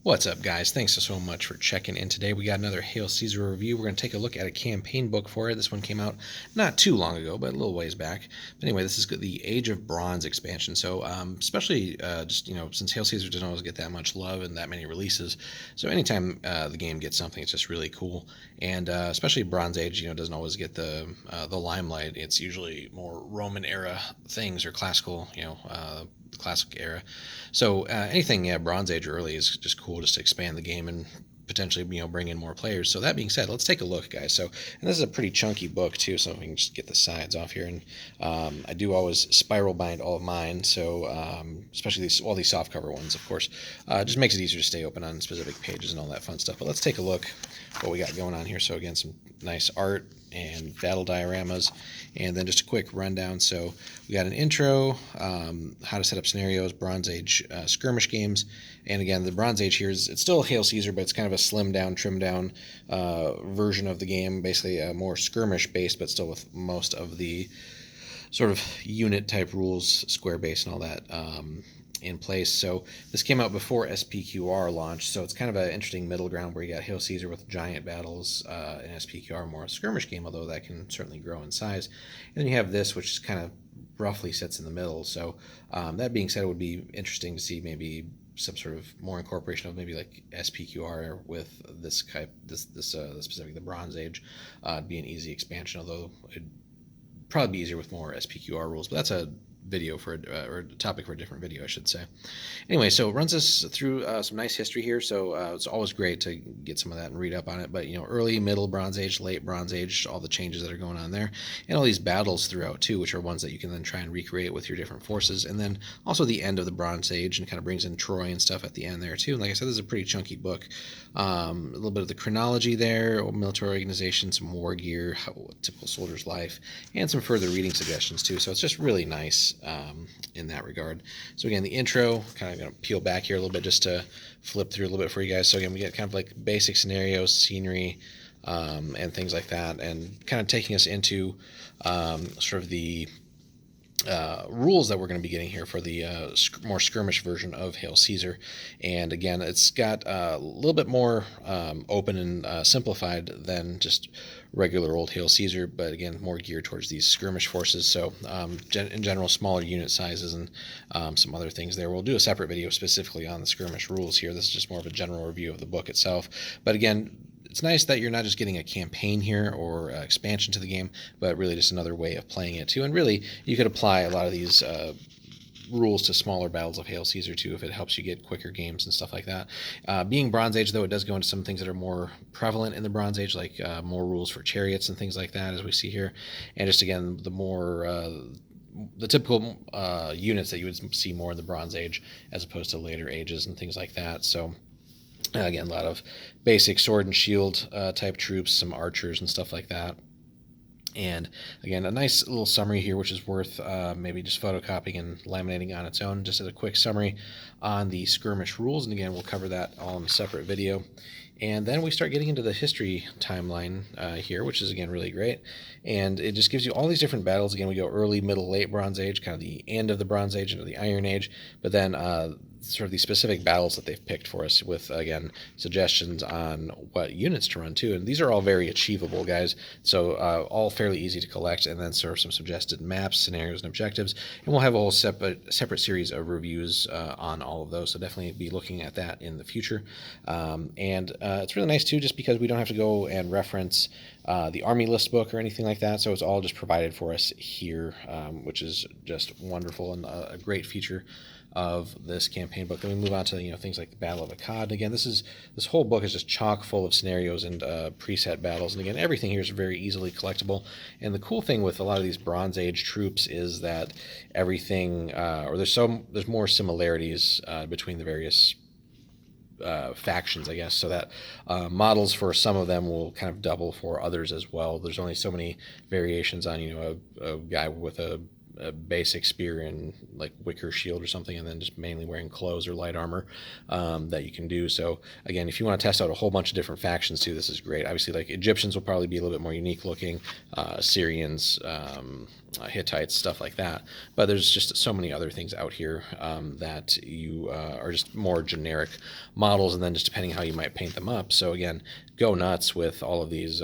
What's up, guys? Thanks so much for checking in today. We got another Hail Caesar review. We're going to take a look at a campaign book for it. This one came out not too long ago, but a little ways back. But anyway, this is the Age of Bronze expansion. So, especially since Hail Caesar doesn't always get that much love and that many releases, so anytime the game gets something, it's just really cool. And especially Bronze Age, doesn't always get the limelight. It's usually more Roman era things or classical, classic era. So anything Bronze Age or early is just cool, just to expand the game and potentially bring in more players. So that being said, let's take a look, guys. So, and this is a pretty chunky book too, so we can just get the sides off here. And I do always spiral bind all of mine, so especially all these soft cover ones, of course, just makes it easier to stay open on specific pages and all that fun stuff. But let's take a look what we got going on here. So again, some nice art and battle dioramas, and then just a quick rundown. So we got an intro, how to set up scenarios, Bronze Age skirmish games, and again, the Bronze Age here it's still Hail Caesar, but it's kind of a slimmed down, trimmed down version of the game, basically more skirmish based, but still with most of the sort of unit type rules, square base and all that in place. So this came out before SPQR launched, so it's kind of an interesting middle ground where you got Hail Caesar with giant battles, and SPQR more a skirmish game, although that can certainly grow in size. And then you have this, which is kind of roughly sits in the middle. So that being said, it would be interesting to see maybe some sort of more incorporation of maybe like SPQR with this type, this specific the Bronze Age, be an easy expansion, although it'd probably be easier with more SPQR rules. But that's a video for or a topic for a different video, I should say. Anyway, so it runs us through some nice history here. So it's always great to get some of that and read up on it. But early, middle Bronze Age, late Bronze Age, all the changes that are going on there, and all these battles throughout too, which are ones that you can then try and recreate with your different forces. And then also the end of the Bronze Age, and kind of brings in Troy and stuff at the end there too. And like I said, this is a pretty chunky book. A little bit of the chronology there, military organization, some war gear, typical soldier's life, and some further reading suggestions too. So it's just really nice in that regard. So again, the intro, kind of going to peel back here a little bit just to flip through a little bit for you guys. So again, we get kind of like basic scenarios, scenery, and things like that, and kind of taking us into sort of the rules that we're going to be getting here for the more skirmish version of Hail Caesar. And again, it's got a little bit more open and simplified than just regular old Hail Caesar, but again, more geared towards these skirmish forces. So in general, smaller unit sizes and some other things there. We'll do a separate video specifically on the skirmish rules here. This is just more of a general review of the book itself. But again, it's nice that you're not just getting a campaign here or expansion to the game, but really just another way of playing it too. And really, you could apply a lot of these rules to smaller battles of Hail Caesar too, if it helps you get quicker games and stuff like that. Being Bronze Age, though, it does go into some things that are more prevalent in the Bronze Age, like more rules for chariots and things like that, as we see here. And just again, the typical units that you would see more in the Bronze Age as opposed to later ages and things like that. So again, a lot of basic sword and shield type troops, some archers and stuff like that. And again, a nice little summary here, which is worth maybe just photocopying and laminating on its own, just as a quick summary on the skirmish rules. And again, we'll cover that all in a separate video. And then we start getting into the history timeline here, which is, again, really great. And it just gives you all these different battles. Again, we go early, middle, late Bronze Age, kind of the end of the Bronze Age into the Iron Age. But then sort of these specific battles that they've picked for us with, again, suggestions on what units to run too. And these are all very achievable, guys. So all fairly easy to collect, and then sort of some suggested maps, scenarios, and objectives. And we'll have a whole separate series of reviews on all of those. So definitely be looking at that in the future. And it's really nice too, just because we don't have to go and reference the Army List book or anything like that. So it's all just provided for us here, which is just wonderful and a great feature of this campaign book. Then we move on to things like the Battle of Akkad. And again, this whole book is just chock full of scenarios and preset battles. And again, everything here is very easily collectible. And the cool thing with a lot of these Bronze Age troops is that everything, or there's more similarities between the various factions, I guess, so that models for some of them will kind of double for others as well. There's only so many variations on a guy with a a basic spear and like wicker shield or something, and then just mainly wearing clothes or light armor that you can do. So again, if you want to test out a whole bunch of different factions too, this is great. Obviously, like Egyptians will probably be a little bit more unique looking, Assyrians, Hittites, stuff like that. But there's just so many other things out here that you are just more generic models, and then just depending how you might paint them up. So again, go nuts with all of these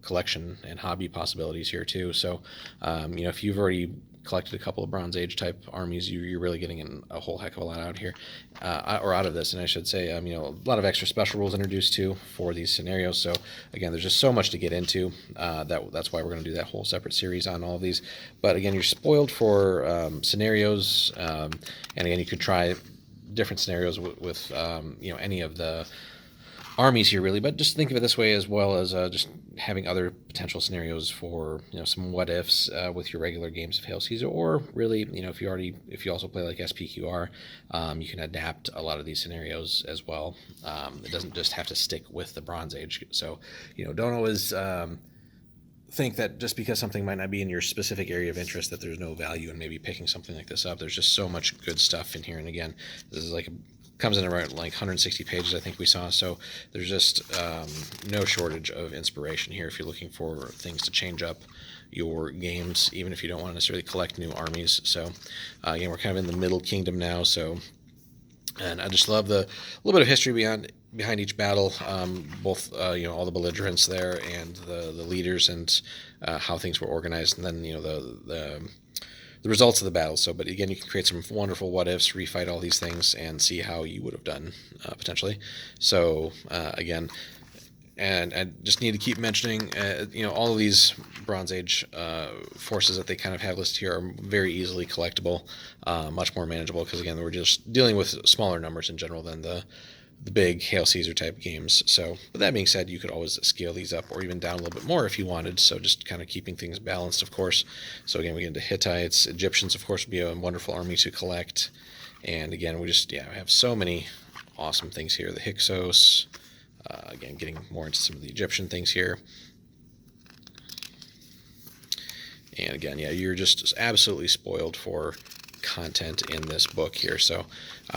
collection and hobby possibilities here too. So if you've already collected a couple of Bronze Age type armies, you're really getting in a whole heck of a lot out here, or out of this. And I should say, a lot of extra special rules introduced too for these scenarios. So again, there's just so much to get into. That's why we're going to do that whole separate series on all of these. But again, you're spoiled for scenarios, and again, you could try different scenarios with any of the armies here really, but just think of it this way, as well as just having other potential scenarios for some what ifs with your regular games of Hail Caesar, or really if you also play like SPQR, you can adapt a lot of these scenarios as well. It doesn't just have to stick with the Bronze Age. So don't always think that just because something might not be in your specific area of interest that there's no value in maybe picking something like this up. There's just so much good stuff in here, and again, this is comes in around like 160 pages, I think we saw. So there's just no shortage of inspiration here if you're looking for things to change up your games, even if you don't want to necessarily collect new armies. So again, we're kind of in the Middle Kingdom now. So, and I just love the little bit of history behind each battle, both all the belligerents there and the leaders, and how things were organized, and then the results of the battle. So, but again, you can create some wonderful what ifs, refight all these things, and see how you would have done potentially. So again, and I just need to keep mentioning, all of these Bronze Age forces that they kind of have listed here are very easily collectible, much more manageable, because again, we're just dealing with smaller numbers in general than the big Hail Caesar type games. So, but that being said, you could always scale these up or even down a little bit more if you wanted. So just kind of keeping things balanced, of course. So again, we get into Hittites. Egyptians, of course, would be a wonderful army to collect. And again, we just, have so many awesome things here. The Hyksos, again, getting more into some of the Egyptian things here. And again, you're just absolutely spoiled for content in this book here. So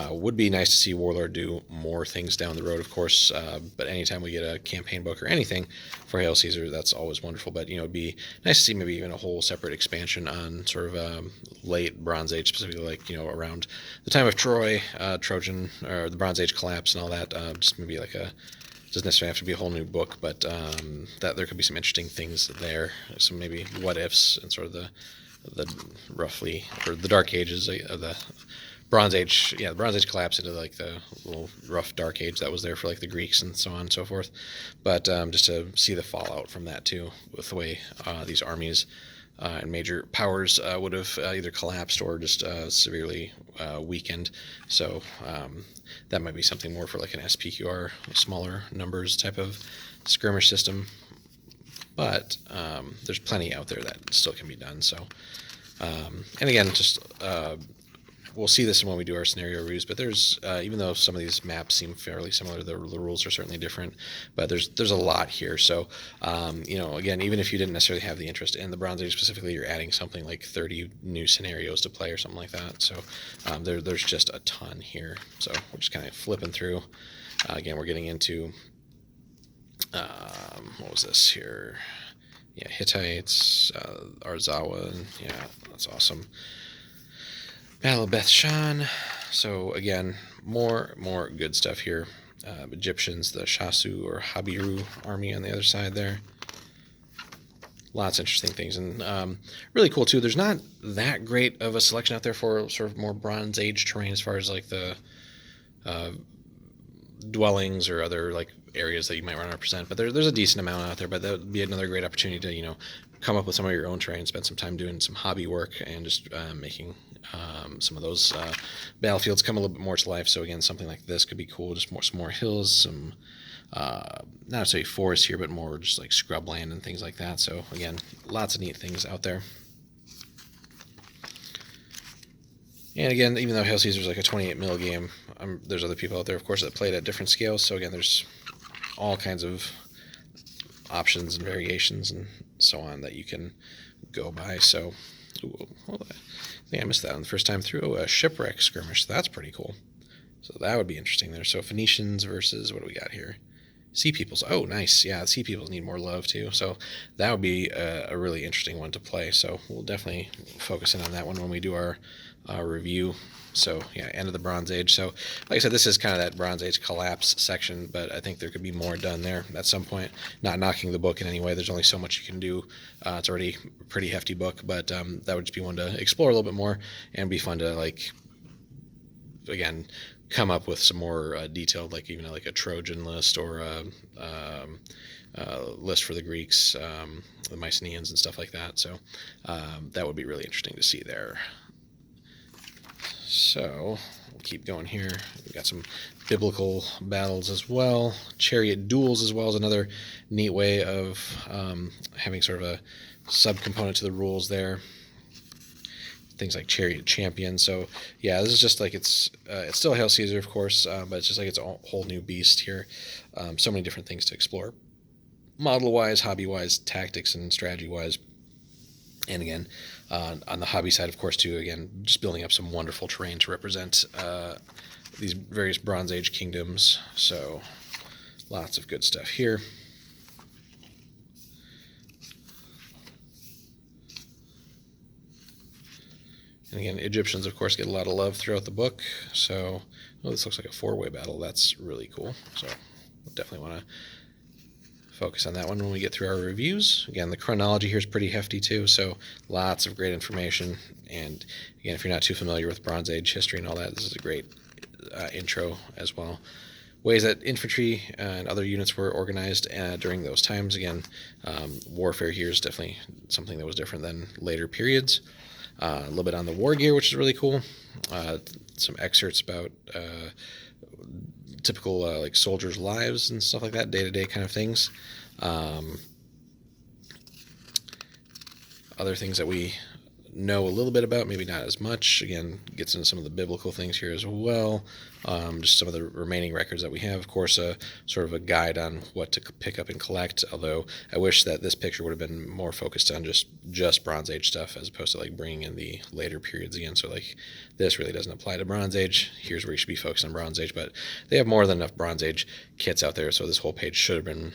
would be nice to see Warlord do more things down the road, of course, but anytime we get a campaign book or anything for Hail Caesar, that's always wonderful. But it'd be nice to see maybe even a whole separate expansion on sort of late Bronze Age, specifically like around the time of Troy, Trojan, or the Bronze Age collapse and all that. Just maybe like doesn't necessarily have to be a whole new book, but that there could be some interesting things there, some maybe what ifs and sort of the roughly, or the Dark Ages of the Bronze Age. The Bronze Age collapsed into like the little rough Dark Age that was there for like the Greeks and so on and so forth. But just to see the fallout from that too, with the way these armies and major powers would have either collapsed or just severely weakened. So that might be something more for like an SPQR, smaller numbers type of skirmish system. But there's plenty out there that still can be done. So, and again, just we'll see this when we do our scenario reviews. But there's even though some of these maps seem fairly similar, the rules are certainly different. But there's a lot here. So, again, even if you didn't necessarily have the interest in the Bronze Age specifically, you're adding something like 30 new scenarios to play or something like that. So there's just a ton here. So we're just kind of flipping through. Again, we're getting into. What was this here? Hittites, Arzawa, that's awesome. Battle of Beth Shan. So again, more good stuff here. Egyptians, the Shasu or Habiru army on the other side there. Lots of interesting things, and really cool too. There's not that great of a selection out there for sort of more Bronze Age terrain as far as like the dwellings or other like areas that you might want to represent, but there's a decent amount out there. But that would be another great opportunity to come up with some of your own terrain, spend some time doing some hobby work, and just making some of those battlefields come a little bit more to life. So again, something like this could be cool. Just some more hills, some not necessarily forests here, but more just like scrubland and things like that. So again, lots of neat things out there. And again, even though Hail Caesar is like a 28 mil game, there's other people out there, of course, that played at different scales. So again, there's all kinds of options and variations and so on that you can go by. So Ooh, hold on. I think I missed that one the first time through. A shipwreck skirmish. So that's pretty cool. So that would be interesting there. So Phoenicians versus, what do we got here? Sea peoples. Oh, nice. Yeah, sea peoples need more love too. So that would be a really interesting one to play. So we'll definitely focus in on that one when we do our review. So yeah, end of the Bronze Age. So like I said, this is kind of that Bronze Age collapse section, but I think there could be more done there at some point. Not knocking the book in any way. There's only so much you can do. It's already a pretty hefty book, but that would just be one to explore a little bit more and be fun to, like, again, come up with some more detailed, like even like a Trojan list or a list for the Greeks, the Mycenaeans and stuff like that. So that would be really interesting to see there. So we'll keep going here. We've got some biblical battles as well. Chariot duels as well is another neat way of having sort of a subcomponent to the rules there. Things like Chariot Champion. So yeah, this is just like it's still Hail Caesar, of course, but it's just like it's a whole new beast here. So many different things to explore, model-wise, hobby-wise, tactics and strategy-wise. And again, on the hobby side, of course, too, again, just building up some wonderful terrain to represent these various Bronze Age kingdoms. So lots of good stuff here. And again, Egyptians, of course, get a lot of love throughout the book. So, oh, this looks like a four-way battle. That's really cool. So we'll definitely want to focus on that one when we get through our reviews. Again, the chronology here is pretty hefty too, so lots of great information. And again, if you're not too familiar with Bronze Age history and all that, this is a great intro as well. Ways that infantry and other units were organized during those times. Again, warfare here is definitely something that was different than later periods. A little bit on the war gear, which is really cool. Some excerpts about typical like soldiers' lives and stuff like that, day-to-day kind of things. Other things that we know a little bit about, maybe not as much. Again, gets into some of the biblical things here as well. Just some of the remaining records that we have. Of course, sort of a guide on what to pick up and collect, although I wish that this picture would have been more focused on just Bronze Age stuff as opposed to like bringing in the later periods again. So like this really doesn't apply to Bronze Age. Here's where you should be focused on Bronze Age, but they have more than enough Bronze Age kits out there, so this whole page should have been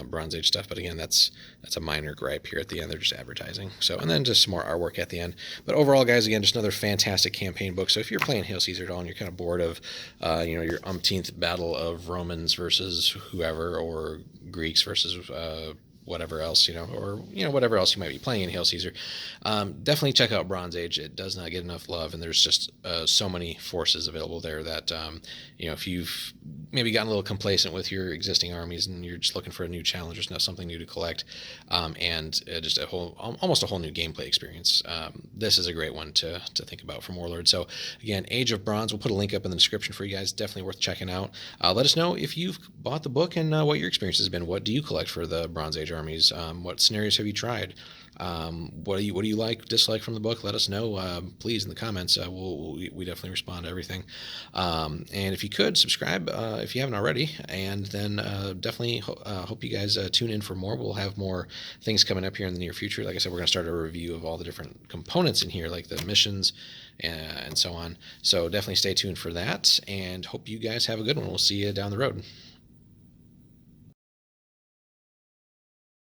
Bronze Age stuff. But again, that's a minor gripe here at the end. They're just advertising. So, and then just some more artwork at the end. But overall, guys, again, just another fantastic campaign book. So if you're playing Hail Caesar at all and you're kind of bored of your umpteenth battle of Romans versus whoever, or Greeks versus whatever else, or whatever else you might be playing in Hail Caesar, definitely check out Bronze Age. It does not get enough love, and there's just so many forces available there that if you've maybe gotten a little complacent with your existing armies and you're just looking for a new challenge or something new to collect, and just almost a whole new gameplay experience, this is a great one to think about from Warlord. So again, Age of Bronze, we'll put a link up in the description for you guys. Definitely worth checking out. Let us know if you've bought the book and what your experience has been. What do you collect for the Bronze Age armies? What scenarios have you tried? What do you like, dislike from the book? Let us know, please, in the comments. We definitely respond to everything. And if you could subscribe if you haven't already, and then definitely hope you guys tune in for more. We'll have more things coming up here in the near future. Like I said, we're going to start a review of all the different components in here, like the missions and so on. So definitely stay tuned for that, and hope you guys have a good one. We'll see you down the road.